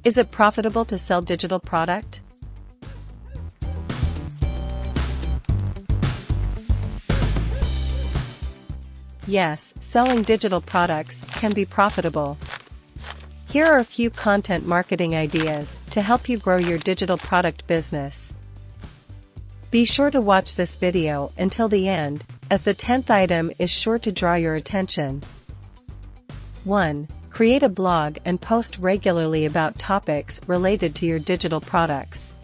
Is it profitable to sell digital product? Yes, selling digital products can be profitable. Here are a few content marketing ideas to help you grow your digital product business. Be sure to watch this video until the end, as the 10th item is sure to draw your attention. 1. Create a blog and post regularly about topics related to your digital products.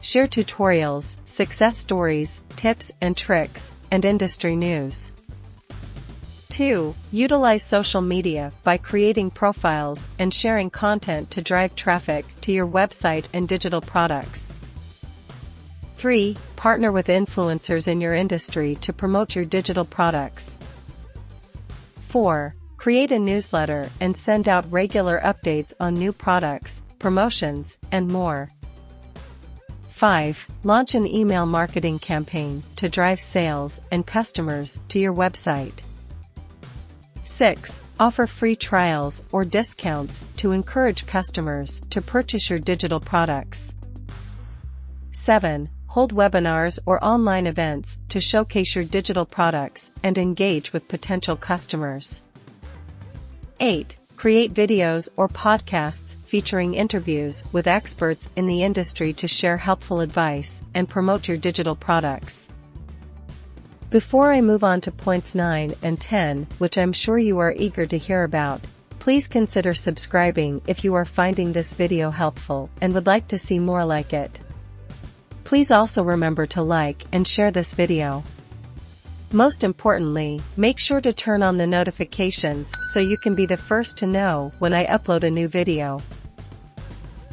Share tutorials, success stories, tips and tricks, and industry news. 2. Utilize social media by creating profiles and sharing content to drive traffic to your website and digital products. 3. Partner with influencers in your industry to promote your digital products. 4. Create a newsletter and send out regular updates on new products, promotions, and more. 5. Launch an email marketing campaign to drive sales and customers to your website. 6. Offer free trials or discounts to encourage customers to purchase your digital products. 7. Hold webinars or online events to showcase your digital products and engage with potential customers. 8. Create videos or podcasts featuring interviews with experts in the industry to share helpful advice and promote your digital products. Before I move on to points 9 and 10, which I'm sure you are eager to hear about, please consider subscribing if you are finding this video helpful and would like to see more like it. Please also remember to like and share this video. Most importantly, make sure to turn on the notifications so you can be the first to know when I upload a new video.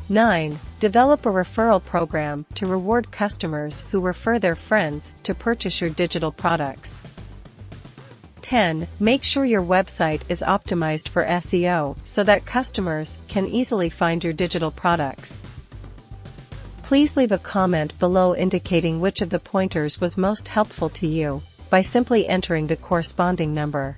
9. Develop a referral program to reward customers who refer their friends to purchase your digital products. 10. Make sure your website is optimized for SEO so that customers can easily find your digital products. Please leave a comment below indicating which of the pointers was most helpful to you, by simply entering the corresponding number.